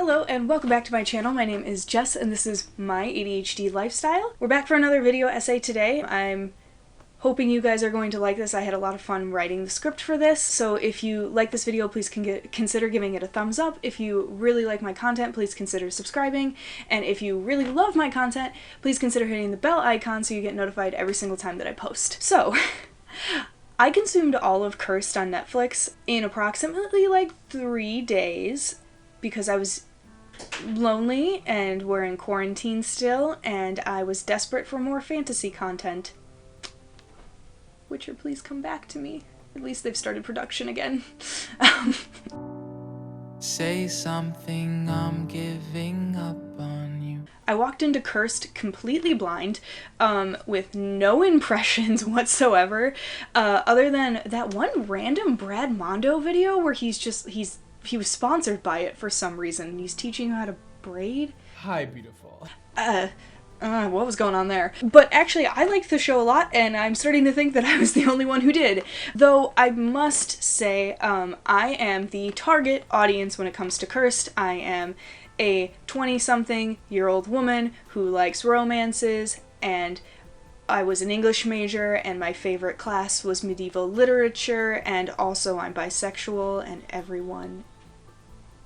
Hello and welcome back to my channel. My name is Jess and this is my ADHD lifestyle. We're back for another video essay today. I'm hoping you guys are going to like this. I had a lot of fun writing the script for this, so if you like this video, please consider giving it a thumbs up. If you really like my content, please consider subscribing, and if you really love my content, please consider hitting the bell icon so you get notified every single time that I post. So, I consumed all of Cursed on Netflix in approximately like 3 days because I was lonely and we're in quarantine still, and I was desperate for more fantasy content. Witcher, please come back to me. At least they've started production again. Say something, I'm giving up on you. I walked into Cursed completely blind, with no impressions whatsoever, other than that one random Brad Mondo video where he was sponsored by it for some reason, and he's teaching you how to braid. Hi, beautiful. What was going on there? But actually, I liked the show a lot, and I'm starting to think that I was the only one who did. Though, I must say, I am the target audience when it comes to Cursed. I am a 20-something-year-old woman who likes romances, and I was an English major, and my favorite class was medieval literature, and also I'm bisexual, and everyone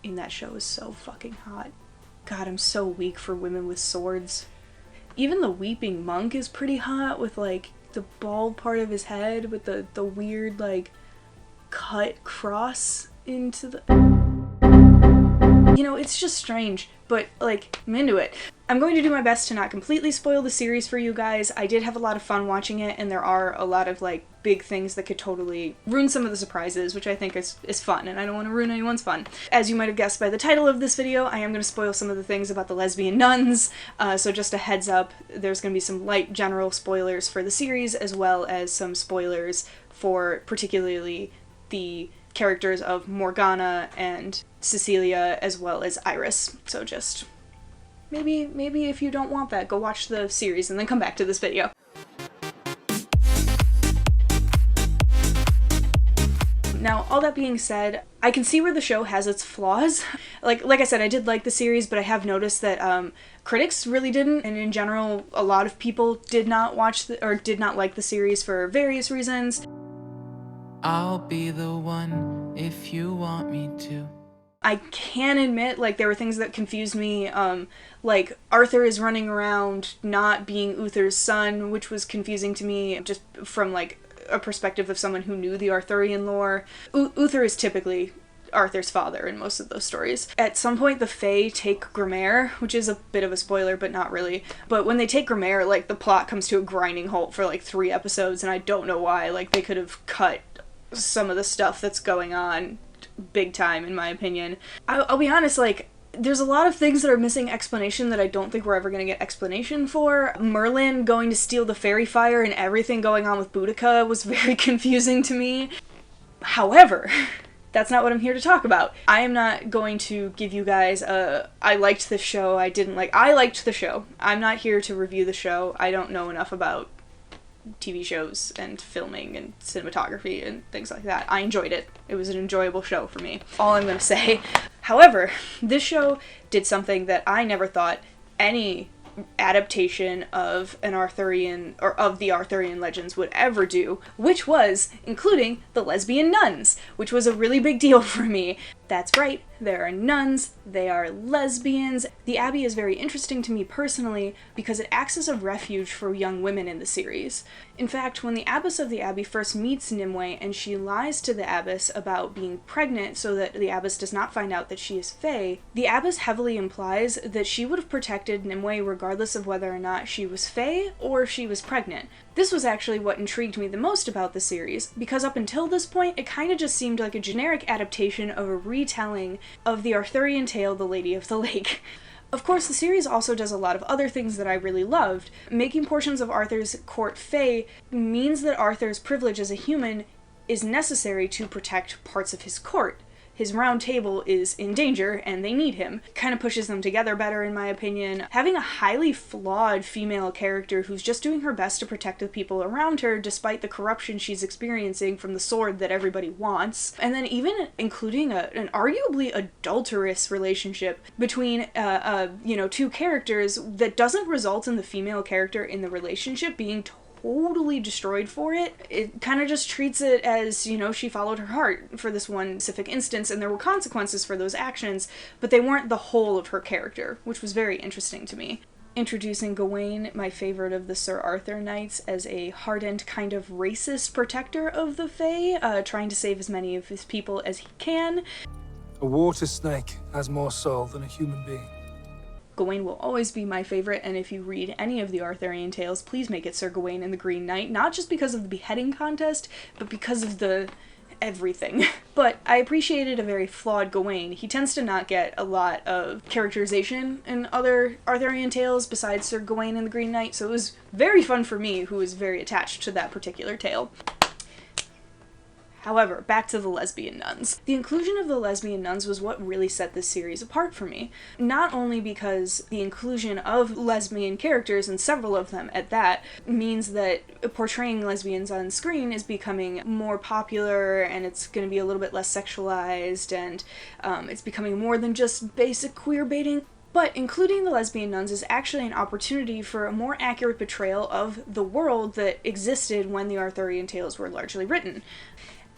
in that show is so fucking hot. God, I'm so weak for women with swords. Even the weeping monk is pretty hot, with like the bald part of his head with the weird like cut cross into the... You know, it's just strange, but like, I'm into it. I'm going to do my best to not completely spoil the series for you guys. I did have a lot of fun watching it, and there are a lot of like big things that could totally ruin some of the surprises, which I think is fun, and I don't want to ruin anyone's fun. As you might have guessed by the title of this video, I am going to spoil some of the things about the Lesbian Nuns, so just a heads up, there's going to be some light general spoilers for the series, as well as some spoilers for particularly the characters of Morgana and Cecilia, as well as Iris. So just maybe if you don't want that, go watch the series and then come back to this video. Now, all that being said, I can see where the show has its flaws. Like I said, I did like the series, but I have noticed that critics really didn't, and in general, a lot of people did not watch or did not like the series for various reasons. I'll be the one if you want me to. I can admit, like, there were things that confused me, like, Arthur is running around not being Uther's son, which was confusing to me, just from, like, a perspective of someone who knew the Arthurian lore. Uther is typically Arthur's father in most of those stories. At some point, the Fae take Grimaire, which is a bit of a spoiler, but not really. But when they take Grimaire, like, the plot comes to a grinding halt for, like, 3 episodes, and I don't know why. Like, they could have cut some of the stuff that's going on big time, in my opinion. I'll be honest, like, there's a lot of things that are missing explanation that I don't think we're ever gonna get explanation for. Merlin going to steal the fairy fire and everything going on with Boudica was very confusing to me. However, that's not what I'm here to talk about. I am not going to give you guys I liked the show, I didn't like... I liked the show. I'm not here to review the show. I don't know enough about TV shows and filming and cinematography and things like that. I enjoyed it. It was an enjoyable show for me. All I'm gonna say. However, this show did something that I never thought any adaptation of an Arthurian, or of the Arthurian legends, would ever do, which was including the Lesbian Nuns, which was a really big deal for me. That's right, there are nuns, they are lesbians. The Abbey is very interesting to me personally because it acts as a refuge for young women in the series. In fact, when the abbess of the Abbey first meets Nimue and she lies to the abbess about being pregnant so that the abbess does not find out that she is Fae, the abbess heavily implies that she would have protected Nimue regardless of whether or not she was Fae or if she was pregnant. This was actually what intrigued me the most about the series, because up until this point, it kind of just seemed like a generic adaptation of a retelling of the Arthurian tale, The Lady of the Lake. Of course, the series also does a lot of other things that I really loved. Making portions of Arthur's court Fae means that Arthur's privilege as a human is necessary to protect parts of his court. his round table is in danger and they need him. Kind of pushes them together better, in my opinion. Having a highly flawed female character who's just doing her best to protect the people around her despite the corruption she's experiencing from the sword that everybody wants. And then even including an arguably adulterous relationship between two characters that doesn't result in the female character in the relationship being totally destroyed for it. It kind of just treats it as, she followed her heart for this one specific instance, and there were consequences for those actions, but they weren't the whole of her character, which was very interesting to me. Introducing Gawain, my favorite of the Sir Arthur Knights, as a hardened kind of racist protector of the Fae, trying to save as many of his people as he can. A water snake has more soul than a human being. Gawain will always be my favorite, and if you read any of the Arthurian tales, please make it Sir Gawain and the Green Knight, not just because of the beheading contest, but because of the everything. But I appreciated a very flawed Gawain. He tends to not get a lot of characterization in other Arthurian tales besides Sir Gawain and the Green Knight, so it was very fun for me, who was very attached to that particular tale. However, back to the Lesbian Nuns. The inclusion of the Lesbian Nuns was what really set this series apart for me. Not only because the inclusion of lesbian characters, and several of them at that, means that portraying lesbians on screen is becoming more popular, and it's going to be a little bit less sexualized, and it's becoming more than just basic queer baiting. But including the Lesbian Nuns is actually an opportunity for a more accurate portrayal of the world that existed when the Arthurian tales were largely written.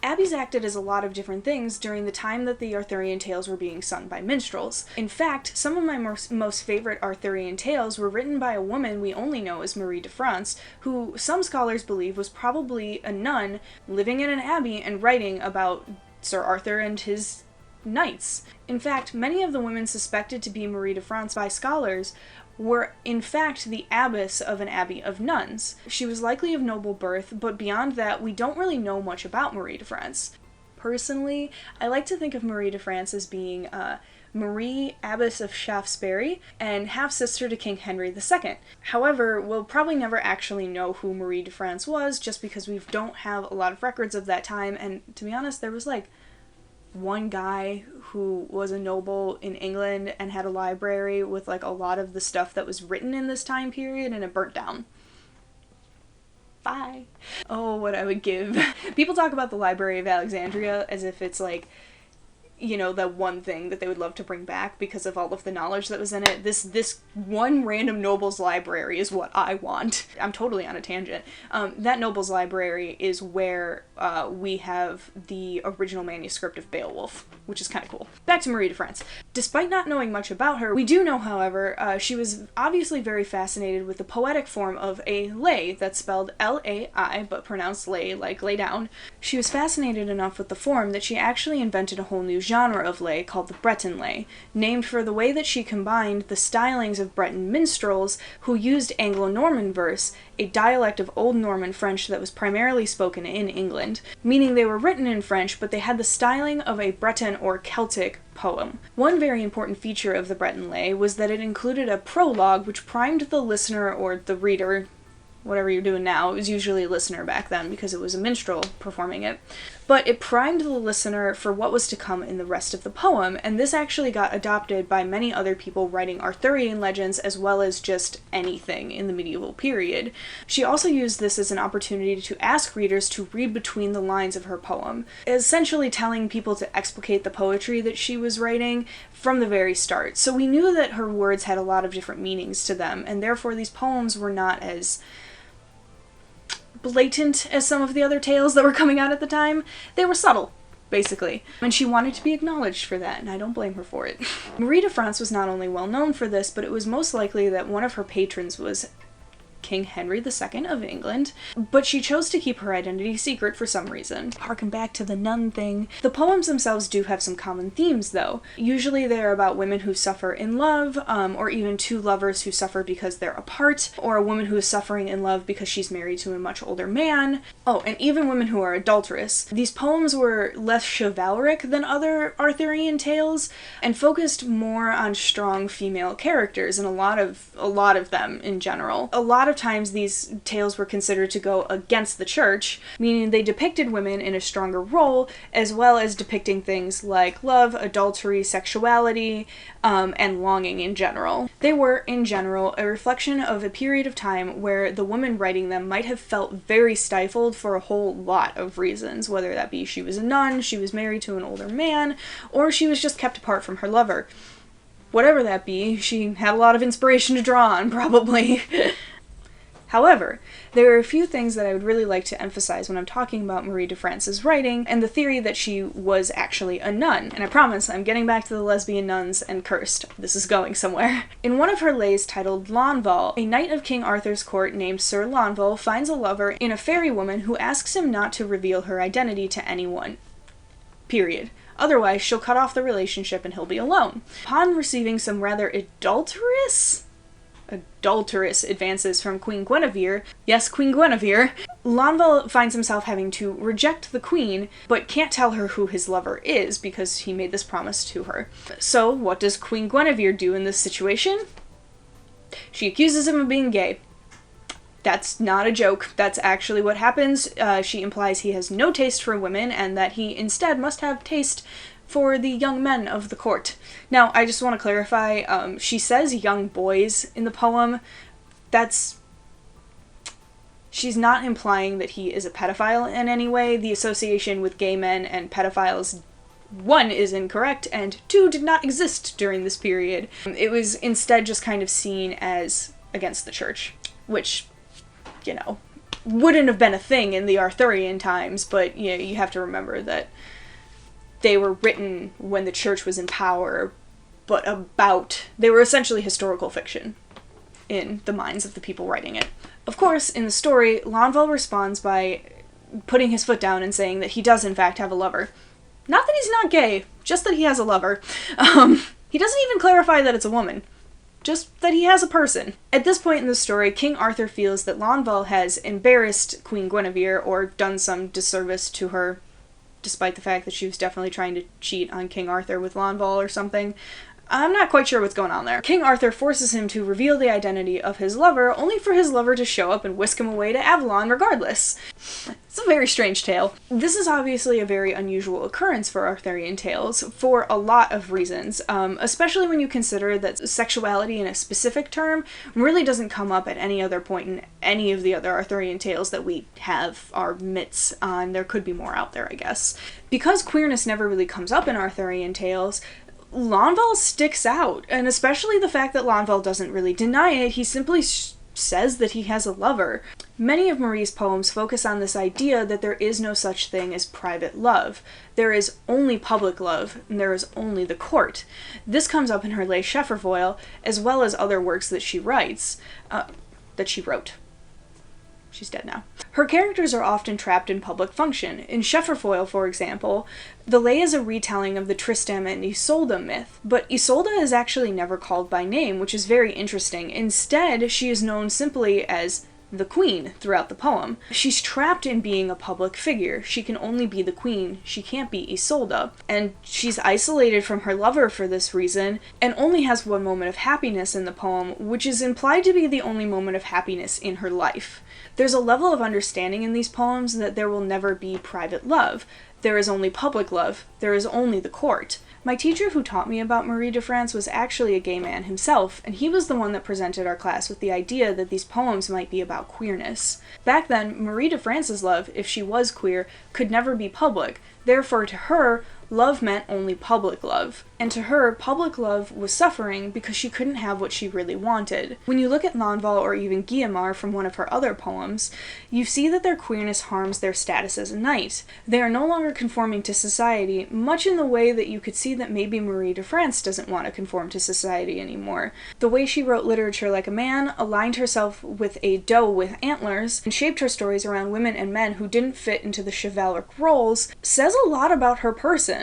Abbeys acted as a lot of different things during the time that the Arthurian tales were being sung by minstrels. In fact, some of my most favorite Arthurian tales were written by a woman we only know as Marie de France, who some scholars believe was probably a nun living in an abbey and writing about Sir Arthur and his knights. In fact, many of the women suspected to be Marie de France by scholars were in fact the abbess of an abbey of nuns. She was likely of noble birth, but beyond that, we don't really know much about Marie de France. Personally, I like to think of Marie de France as being Marie, Abbess of Shaftesbury, and half-sister to King Henry II. However, we'll probably never actually know who Marie de France was, just because we don't have a lot of records of that time, and to be honest, there was one guy who was a noble in England and had a library with a lot of the stuff that was written in this time period, and it burnt down. Bye. Oh, what I would give. People talk about the Library of Alexandria as if it's the one thing that they would love to bring back because of all of the knowledge that was in it. This one random noble's library is what I want. I'm totally on a tangent. That noble's library is where we have the original manuscript of Beowulf, which is kind of cool. Back to Marie de France. Despite not knowing much about her, we do know, however, she was obviously very fascinated with the poetic form of a lay, that's spelled L-A-I, but pronounced lay, like lay down. She was fascinated enough with the form that she actually invented a whole new genre of lay called the Breton lay, named for the way that she combined the stylings of Breton minstrels who used Anglo-Norman verse, a dialect of Old Norman French that was primarily spoken in England, meaning they were written in French, but they had the styling of a Breton or Celtic poem. One very important feature of the Breton lay was that it included a prologue which primed the listener or the reader, whatever you're doing now. It was usually a listener back then because it was a minstrel performing it. But it primed the listener for what was to come in the rest of the poem, and this actually got adopted by many other people writing Arthurian legends as well as just anything in the medieval period. She also used this as an opportunity to ask readers to read between the lines of her poem, essentially telling people to explicate the poetry that she was writing from the very start. So we knew that her words had a lot of different meanings to them, and therefore these poems were not as blatant as some of the other tales that were coming out at the time. They were subtle, basically. And she wanted to be acknowledged for that, and I don't blame her for it. Marie de France was not only well known for this, but it was most likely that one of her patrons was King Henry II of England, but she chose to keep her identity secret for some reason. Harken back to the nun thing. The poems themselves do have some common themes, though. Usually they're about women who suffer in love, or even two lovers who suffer because they're apart, or a woman who is suffering in love because she's married to a much older man. Oh, and even women who are adulterous. These poems were less chivalric than other Arthurian tales, and focused more on strong female characters, and a lot of them in general. A lot of of times these tales were considered to go against the church, meaning they depicted women in a stronger role, as well as depicting things like love, adultery, sexuality, and longing in general. They were, in general, a reflection of a period of time where the woman writing them might have felt very stifled for a whole lot of reasons, whether that be she was a nun, she was married to an older man, or she was just kept apart from her lover. Whatever that be, she had a lot of inspiration to draw on, probably. However, there are a few things that I would really like to emphasize when I'm talking about Marie de France's writing, and the theory that she was actually a nun. And I promise, I'm getting back to the Lesbian Nuns and Cursed. This is going somewhere. In one of her lays titled Launval, a knight of King Arthur's court named Sir Launval finds a lover in a fairy woman who asks him not to reveal her identity to anyone. Period. Otherwise, she'll cut off the relationship and he'll be alone. Upon receiving some rather adulterous advances from Queen Guinevere, yes, Queen Guinevere, Launval finds himself having to reject the queen, but can't tell her who his lover is because he made this promise to her. So, what does Queen Guinevere do in this situation? She accuses him of being gay. That's not a joke. That's actually what happens. She implies he has no taste for women and that he instead must have taste for the young men of the court. Now, I just want to clarify, she says young boys in the poem. She's not implying that he is a pedophile in any way. The association with gay men and pedophiles, 1, is incorrect, and 2, did not exist during this period. It was instead just kind of seen as against the church, which, you know, wouldn't have been a thing in the Arthurian times, but you know, you have to remember that they were written when the church was in power, but they were essentially historical fiction in the minds of the people writing it. Of course, in the story, Launval responds by putting his foot down and saying that he does in fact have a lover. Not that he's not gay, just that he has a lover. He doesn't even clarify that it's a woman. Just that he has a person. At this point in the story, King Arthur feels that Launval has embarrassed Queen Guinevere or done some disservice to her, despite the fact that she was definitely trying to cheat on King Arthur with Launval or something. I'm not quite sure what's going on there. King Arthur forces him to reveal the identity of his lover, only for his lover to show up and whisk him away to Avalon regardless. It's a very strange tale. This is obviously a very unusual occurrence for Arthurian tales, for a lot of reasons, especially when you consider that sexuality in a specific term really doesn't come up at any other point in any of the other Arthurian tales that we have our mitts on. There could be more out there, I guess. Because queerness never really comes up in Arthurian tales, Launval sticks out, and especially the fact that Launval doesn't really deny it, he simply says that he has a lover. Many of Marie's poems focus on this idea that there is no such thing as private love. There is only public love, and there is only the court. This comes up in her lay Scheffervoil, as well as other works that she wrote. She's dead now. Her characters are often trapped in public function. In Scheffervoil, for example, the lay is a retelling of the Tristram and Isolde myth, but Isolde is actually never called by name, which is very interesting. Instead, she is known simply as the queen throughout the poem. She's trapped in being a public figure. She can only be the queen. She can't be Isolde. And she's isolated from her lover for this reason, and only has one moment of happiness in the poem, which is implied to be the only moment of happiness in her life. There's a level of understanding in these poems that there will never be private love. There is only public love. There is only the court. My teacher who taught me about Marie de France was actually a gay man himself, and he was the one that presented our class with the idea that these poems might be about queerness. Back then, Marie de France's love, if she was queer, could never be public. Therefore, to her, love meant only public love. And to her, public love was suffering because she couldn't have what she really wanted. When you look at Launval or even Guiomar from one of her other poems, you see that their queerness harms their status as a knight. They are no longer conforming to society, much in the way that you could see that maybe Marie de France doesn't want to conform to society anymore. The way she wrote literature like a man, aligned herself with a doe with antlers, and shaped her stories around women and men who didn't fit into the chivalric roles, says a lot about her person.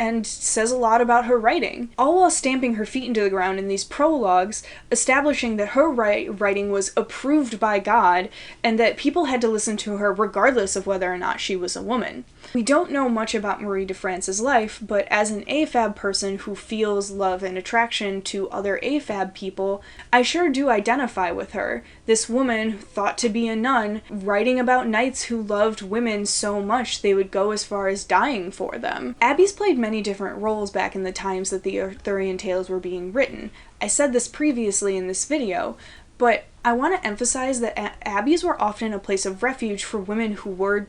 and says a lot about her writing, all while stamping her feet into the ground in these prologues, establishing that her writing was approved by God, and that people had to listen to her regardless of whether or not she was a woman. We don't know much about Marie de France's life, but as an AFAB person who feels love and attraction to other AFAB people, I sure do identify with her. This woman, thought to be a nun, writing about knights who loved women so much they would go as far as dying for them. Abbeys played many different roles back in the times that the Arthurian tales were being written. I said this previously in this video, but I want to emphasize that abbeys were often a place of refuge for women who were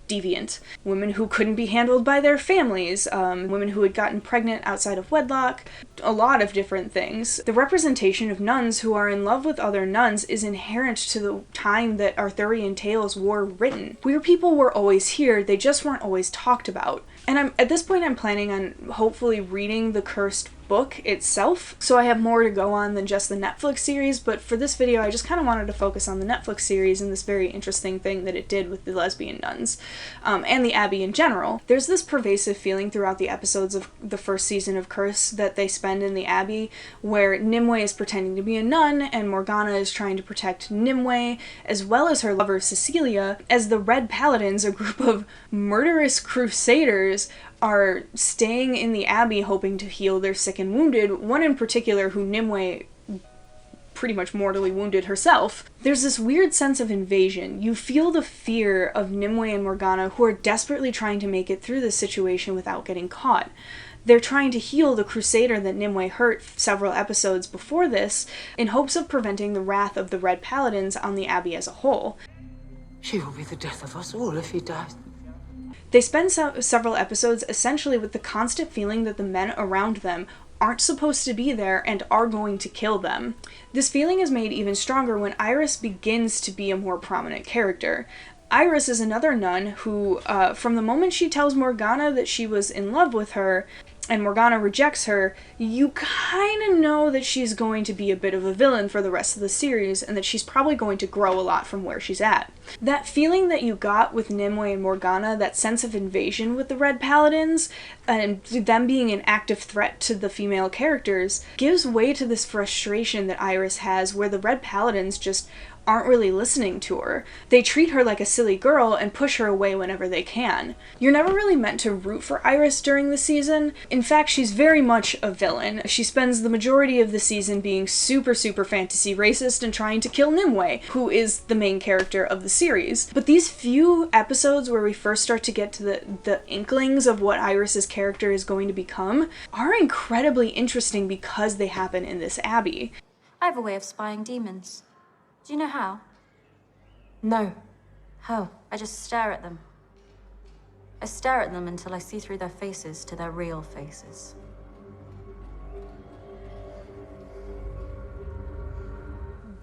deviant, women who couldn't be handled by their families, women who had gotten pregnant outside of wedlock, a lot of different things. The representation of nuns who are in love with other nuns is inherent to the time that Arthurian tales were written. Queer people were always here, they just weren't always talked about. And at this point I'm planning on hopefully reading the cursed book itself, so I have more to go on than just the Netflix series, but for this video I just kind of wanted to focus on the Netflix series and this very interesting thing that it did with the lesbian nuns, and the Abbey in general. There's this pervasive feeling throughout the episodes of the first season of Curse that they spend in the Abbey, where Nimue is pretending to be a nun, and Morgana is trying to protect Nimue, as well as her lover Cecilia, as the Red Paladins, a group of murderous crusaders, are staying in the Abbey hoping to heal their sick and wounded, one in particular who Nimue pretty much mortally wounded herself. There's this weird sense of invasion. You feel the fear of Nimue and Morgana, who are desperately trying to make it through this situation without getting caught. They're trying to heal the crusader that Nimue hurt several episodes before this, in hopes of preventing the wrath of the Red Paladins on the Abbey as a whole. She will be the death of us all if he dies. They spend several episodes essentially with the constant feeling that the men around them aren't supposed to be there and are going to kill them. This feeling is made even stronger when Iris begins to be a more prominent character. Iris is another nun who, from the moment she tells Morgana that she was in love with her, and Morgana rejects her, you kind of know that she's going to be a bit of a villain for the rest of the series, and that she's probably going to grow a lot from where she's at. That feeling that you got with Nimue and Morgana, that sense of invasion with the Red Paladins, and them being an active threat to the female characters, gives way to this frustration that Iris has, where the Red Paladins just aren't really listening to her. They treat her like a silly girl and push her away whenever they can. You're never really meant to root for Iris during the season. In fact, she's very much a villain. She spends the majority of the season being super fantasy racist and trying to kill Nimue, who is the main character of the series. But these few episodes where we first start to get to the inklings of what Iris's character is going to become are incredibly interesting because they happen in this Abbey. I have a way of spying demons. Do you know how? No. How? I just stare at them. I stare at them until I see through their faces to their real faces.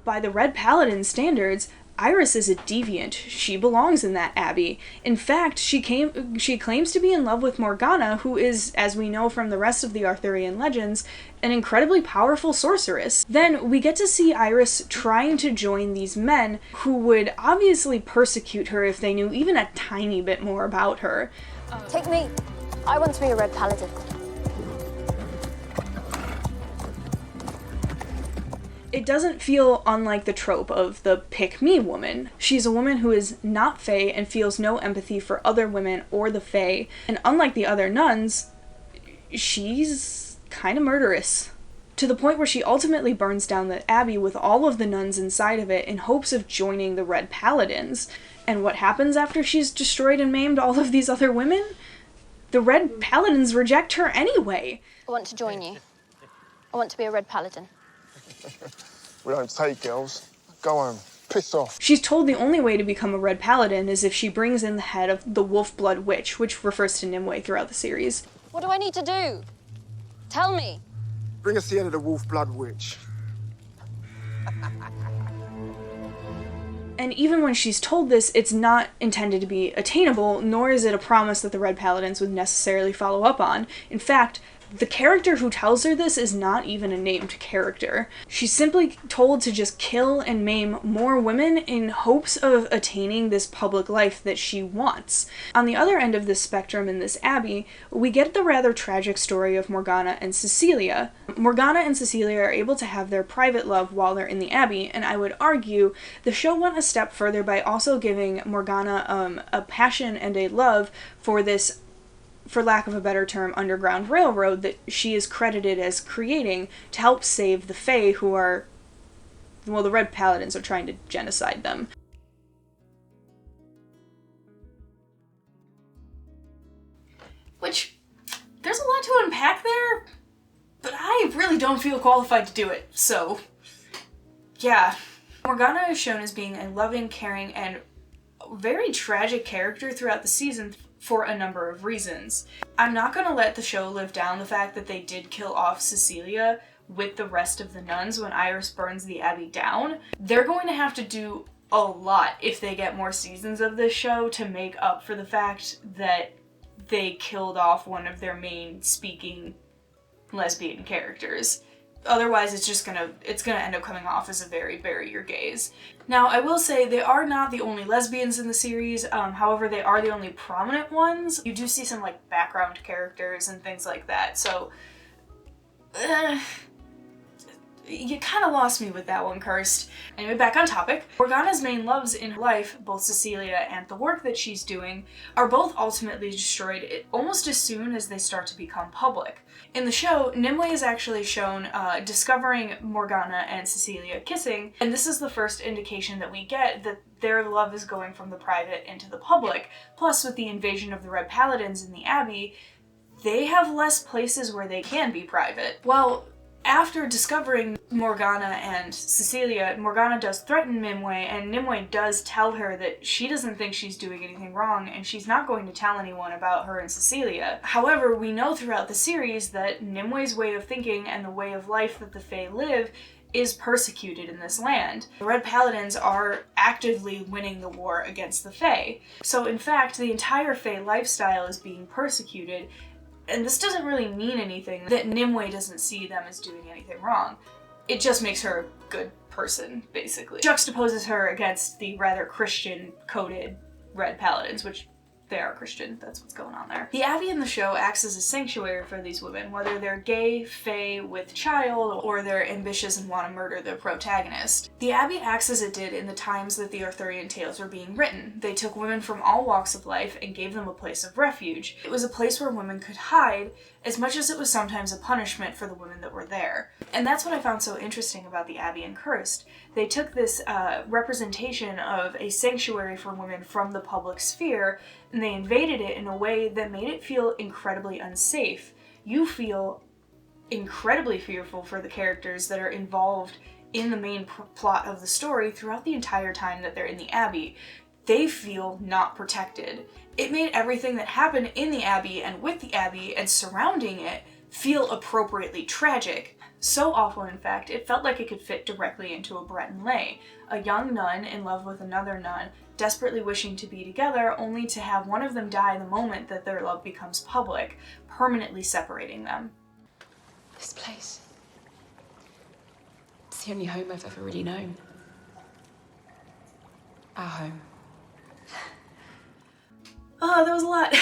By the Red Paladin standards, Iris is a deviant. She belongs in that Abbey. In fact, she claims to be in love with Morgana, who is, as we know from the rest of the Arthurian legends, an incredibly powerful sorceress. Then we get to see Iris trying to join these men who would obviously persecute her if they knew even a tiny bit more about her. Take me. I want to be a Red Paladin. It doesn't feel unlike the trope of the pick-me woman. She's a woman who is not Fae and feels no empathy for other women or the Fae. And unlike the other nuns, she's kind of murderous. To the point where she ultimately burns down the Abbey with all of the nuns inside of it in hopes of joining the Red Paladins. And what happens after she's destroyed and maimed all of these other women? The Red Paladins reject her anyway. I want to join you. I want to be a Red Paladin. We don't take girls. Go home. Piss off. She's told the only way to become a Red Paladin is if she brings in the head of the Wolf Blood Witch, which refers to Nimue throughout the series. What do I need to do? Tell me. Bring us the head of the Wolf Blood Witch. And even when she's told this, it's not intended to be attainable, nor is it a promise that the Red Paladins would necessarily follow up on. In fact, The character who tells her this is not even a named character. She's simply told to just kill and maim more women in hopes of attaining this public life that she wants. On the other end of this spectrum in this abbey, we get the rather tragic story of Morgana and Cecilia. Morgana and Cecilia are able to have their private love while they're in the abbey, and I would argue the show went a step further by also giving Morgana a passion and a love for this, for lack of a better term, Underground Railroad that she is credited as creating to help save the Fae, who are, well, the Red Paladins are trying to genocide them. Which, there's a lot to unpack there, but I really don't feel qualified to do it, so yeah. Morgana is shown as being a loving, caring, and very tragic character throughout the season for a number of reasons. I'm not gonna let the show live down the fact that they did kill off Cecilia with the rest of the nuns when Iris burns the abbey down. They're going to have to do a lot if they get more seasons of this show to make up for the fact that they killed off one of their main speaking lesbian characters. Otherwise, it's gonna end up coming off as a very bury your gaze. Now, I will say they are not the only lesbians in the series, however, they are the only prominent ones. You do see some, like, background characters and things like that, so you kind of lost me with that one, Cursed. Anyway, back on topic. Morgana's main loves in her life, both Cecilia and the work that she's doing, are both ultimately destroyed almost as soon as they start to become public. In the show, Nimue is actually shown discovering Morgana and Cecilia kissing, and this is the first indication that we get that their love is going from the private into the public. Plus, with the invasion of the Red Paladins in the Abbey, they have less places where they can be private. Well, after discovering Morgana and Cecilia, Morgana does threaten Nimue, and Nimue does tell her that she doesn't think she's doing anything wrong, and she's not going to tell anyone about her and Cecilia. However, we know throughout the series that Nimue's way of thinking and the way of life that the Fae live is persecuted in this land. The Red Paladins are actively winning the war against the Fae. So in fact, the entire Fae lifestyle is being persecuted. And this doesn't really mean anything that Nimue doesn't see them as doing anything wrong. It just makes her a good person, basically. Juxtaposes her against the rather Christian-coded Red Paladins, which they are Christian, that's what's going on there. The Abbey in the show acts as a sanctuary for these women, whether they're gay, fae, with child, or they're ambitious and want to murder their protagonist. The Abbey acts as it did in the times that the Arthurian tales were being written. They took women from all walks of life and gave them a place of refuge. It was a place where women could hide, as much as it was sometimes a punishment for the women that were there. And that's what I found so interesting about the Abbey and Cursed. They took this representation of a sanctuary for women from the public sphere, and they invaded it in a way that made it feel incredibly unsafe. You feel incredibly fearful for the characters that are involved in the main plot of the story throughout the entire time that they're in the Abbey. They feel not protected. It made everything that happened in the Abbey and with the Abbey and surrounding it feel appropriately tragic. So awful, in fact, it felt like it could fit directly into a Breton lay. A young nun in love with another nun, desperately wishing to be together, only to have one of them die the moment that their love becomes public, permanently separating them. This place. It's the only home I've ever really known. Our home. Oh, that was a lot.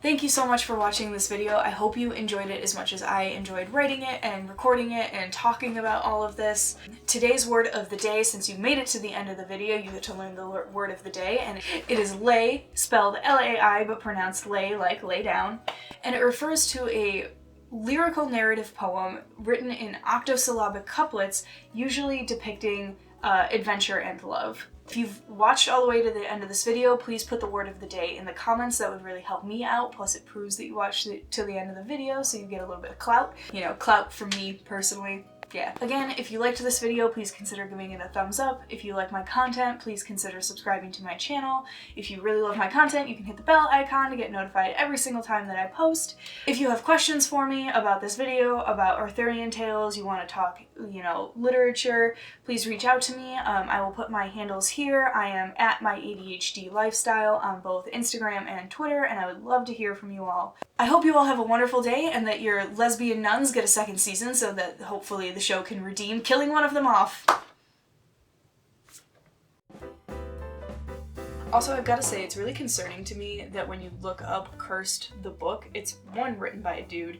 Thank you so much for watching this video. I hope you enjoyed it as much as I enjoyed writing it and recording it and talking about all of this. Today's word of the day, since you made it to the end of the video, you get to learn the word of the day, and it is lay, spelled L-A-I, but pronounced lay like lay down. And it refers to a lyrical narrative poem written in octosyllabic couplets, usually depicting adventure and love. If you've watched all the way to the end of this video, please put the word of the day in the comments. That would really help me out. Plus it proves that you watched it to the end of the video, so you get a little bit of clout. You know, clout from me personally. yeah. Again, if you liked this video, please consider giving it a thumbs up. If you like my content, please consider subscribing to my channel. If you really love my content, you can hit the bell icon to get notified every single time that I post. If you have questions for me about this video, about Arthurian tales, you want to talk, you know, literature, please reach out to me. I will put my handles here. I am at my ADHD lifestyle on both Instagram and Twitter, and I would love to hear from you all. I hope you all have a wonderful day and that your Lesbian Nuns get a second season so that hopefully the show can redeem killing one of them off. Also, I've got to say, it's really concerning to me that when you look up Cursed the book, it's one, written by a dude,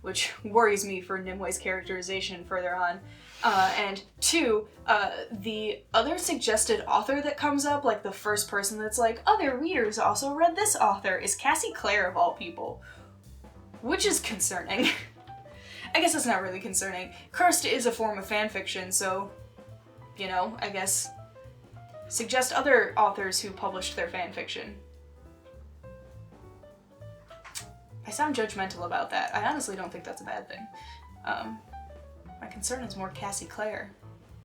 which worries me for Nimwe's characterization further on, and two, the other suggested author that comes up, like the first person that's like, other readers also read this author, is Cassie Clare of all people, which is concerning. I guess it's not really concerning. Cursed is a form of fanfiction, so, you know, I guess suggest other authors who published their fanfiction. I sound judgmental about that. I honestly don't think that's a bad thing. My concern is more Cassie Clare.